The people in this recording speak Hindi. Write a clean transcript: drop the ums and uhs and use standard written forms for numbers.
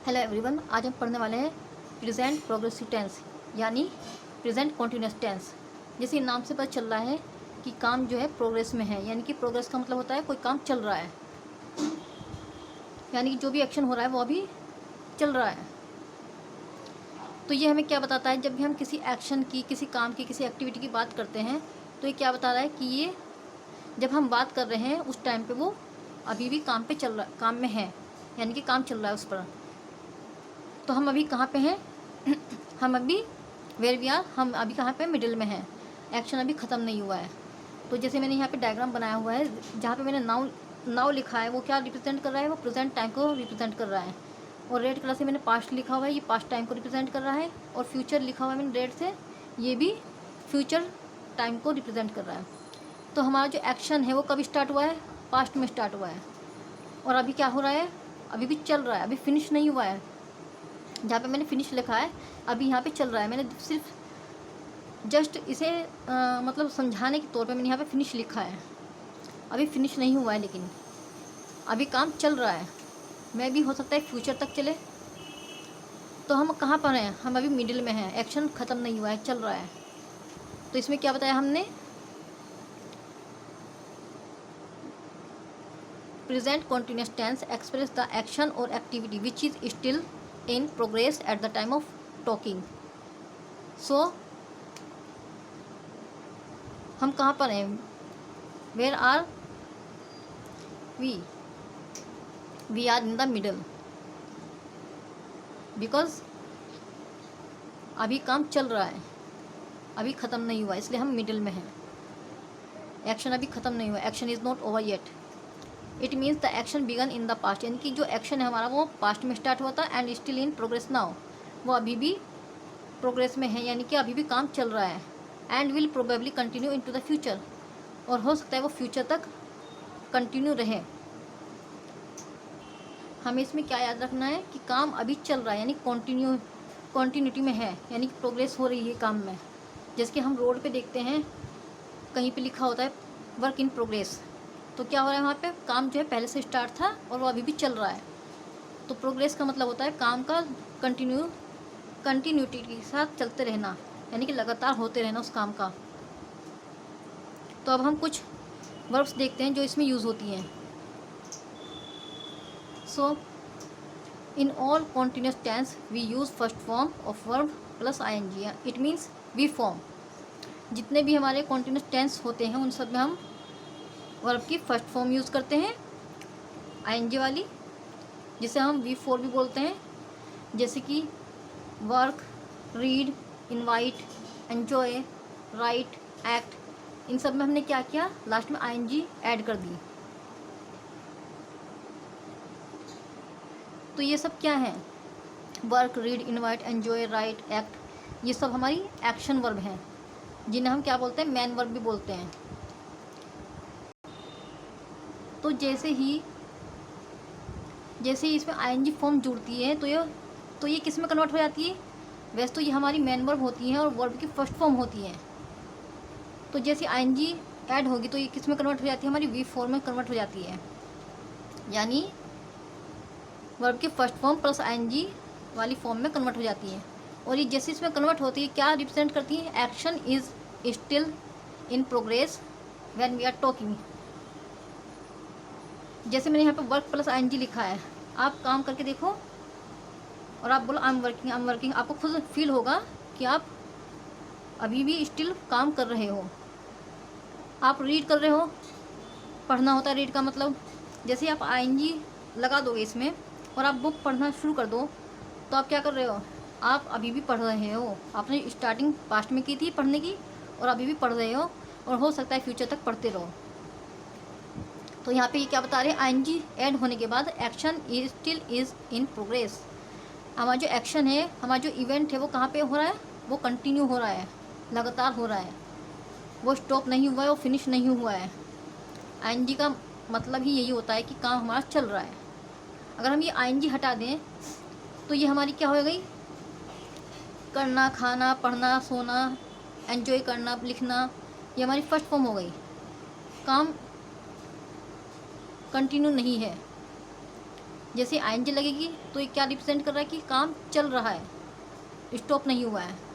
हेलो एवरीवन, आज हम पढ़ने वाले हैं प्रेजेंट प्रोग्रेसिव टेंस यानी प्रेजेंट कॉन्टिन्यूस टेंस। जैसे नाम से पता चल रहा है कि काम जो है प्रोग्रेस में है, यानी कि प्रोग्रेस का मतलब होता है कोई काम चल रहा है, यानी कि जो भी एक्शन हो रहा है वो अभी चल रहा है। तो ये हमें क्या बताता है, जब भी हम किसी एक्शन की, किसी काम की, किसी एक्टिविटी की बात करते हैं तो ये क्या बता रहा है कि ये जब हम बात कर रहे हैं उस टाइम पे वो अभी भी काम पे चल रहा, काम में है, यानी कि काम चल रहा है उस पर। तो हम अभी कहाँ पे हैं हम अभी वेयर वी आर, हम अभी कहाँ पे मिडिल में हैं, एक्शन अभी ख़त्म नहीं हुआ है। तो जैसे मैंने यहाँ पे डायग्राम बनाया हुआ है, जहाँ पे मैंने नाउ लिखा है वो क्या रिप्रेजेंट कर रहा है, वो प्रेजेंट टाइम को रिप्रेजेंट कर रहा है। और रेड कलर से मैंने पास्ट लिखा हुआ है, ये पास्ट टाइम को रिप्रेजेंट कर रहा है। और फ्यूचर लिखा हुआ है मैंने रेड से, ये भी फ्यूचर टाइम को रिप्रेजेंट कर रहा है। तो हमारा जो एक्शन है वो कब स्टार्ट हुआ है, पास्ट में स्टार्ट हुआ है। और अभी क्या हो रहा है, अभी भी चल रहा है, अभी फिनिश नहीं हुआ है। जहाँ पे मैंने फिनिश लिखा है अभी यहाँ पे चल रहा है। मैंने सिर्फ जस्ट इसे मतलब समझाने के तौर पे मैंने यहाँ पे फिनिश लिखा है, अभी फिनिश नहीं हुआ है, लेकिन अभी काम चल रहा है। मैं भी हो सकता है फ्यूचर तक चले। तो हम कहाँ पर हैं, हम अभी मिडिल में हैं, एक्शन ख़त्म नहीं हुआ है, चल रहा है। तो इसमें क्या बताया हमने, present continuous tense express the action और activity which is still in progress at the time of talking। so हम कहाँ पर हैं, where are we are in the middle because अभी काम चल रहा है, अभी ख़त्म नहीं हुआ, इसलिए हम मिडिल में हैं। एक्शन अभी ख़त्म नहीं हुआ, action is not over yet. It means the action began in the past, यानी कि जो एक्शन है हमारा वो पास्ट में स्टार्ट हुआ था। And still in progress now, वो अभी भी प्रोग्रेस में है, यानी कि अभी भी काम चल रहा है। And will probably continue into the future, और हो सकता है वो फ्यूचर तक कंटिन्यू रहे। हमें इसमें क्या याद रखना है कि काम अभी चल रहा है, यानी कॉन्टीन्यूटी में है, यानी कि प्रोग्रेस हो रही है काम में। जैसे कि हम रोड पे देखते हैं, कहीं पे लिखा होता है वर्क इन प्रोग्रेस, तो क्या हो रहा है वहाँ पे, काम जो है पहले से स्टार्ट था और वो अभी भी चल रहा है। तो प्रोग्रेस का मतलब होता है काम का कंटिन्यूटी के साथ चलते रहना, यानी कि लगातार होते रहना उस काम का। तो अब हम कुछ वर्ब्स देखते हैं जो इसमें यूज़ होती हैं। So in all continuous tense we use first form of verb plus ing। It means V form. जितने भी हमारे कॉन्टिन्यूस टेंस होते हैं उन सब में हम वर्ब की फर्स्ट फॉर्म यूज़ करते हैं, ing वाली, जिसे हम V4 भी बोलते हैं। जैसे कि work, read, invite, enjoy, write, act, इन सब में हमने क्या किया, लास्ट में ing ऐड कर दी। तो ये सब क्या है, work, read, invite, enjoy, write, act, ये सब हमारी एक्शन वर्ब हैं, जिन्हें हम क्या बोलते हैं, मैन वर्ब भी बोलते हैं। तो जैसे ही इसमें ing फॉर्म जुड़ती है तो ये किस में कन्वर्ट हो जाती है, वैसे तो ये हमारी मेन वर्ब होती है और वर्ब की फर्स्ट फॉर्म होती है। तो जैसे ing ऐड होगी तो ये किस में कन्वर्ट हो जाती है, हमारी V4 में कन्वर्ट हो जाती है, यानी वर्ब की फर्स्ट फॉर्म प्लस ing वाली फॉर्म में कन्वर्ट हो जाती है। और ये जैसे इसमें कन्वर्ट होती है क्या रिप्रेजेंट करती है, action is still in progress when we are talking. जैसे मैंने यहाँ पे वर्क प्लस ing लिखा है, आप काम करके देखो और आप बोलो आई एम वर्किंग, आपको खुद फील होगा कि आप अभी भी स्टिल काम कर रहे हो। आप रीड कर रहे हो, पढ़ना होता है रीड का मतलब। जैसे ही आप ing लगा दोगे इसमें और आप बुक पढ़ना शुरू कर दो तो आप क्या कर रहे हो, आप अभी भी पढ़ रहे हो। आपने स्टार्टिंग पास्ट में की थी पढ़ने की और अभी भी पढ़ रहे हो, और हो सकता है फ्यूचर तक पढ़ते रहो। तो यहाँ पे ये क्या बता रहे हैं, ing ऐड होने के बाद action is still is in progress. हमारा जो एक्शन है, हमारा जो इवेंट है वो कहाँ पे हो रहा है, वो कंटिन्यू हो रहा है, लगातार हो रहा है, वो स्टॉप नहीं हुआ है, वो फिनिश नहीं हुआ है। ing का मतलब ही यही होता है कि काम हमारा चल रहा है। अगर हम ये ing हटा दें तो ये हमारी क्या हो गई, करना, खाना, पढ़ना, सोना, एंजॉय करना, लिखना, ये हमारी फर्स्ट फॉर्म हो गई। काम कंटिन्यू नहीं है, जैसे आईएनजी लगेगी तो ये क्या रिप्रेजेंट कर रहा है कि काम चल रहा है, स्टॉप नहीं हुआ है।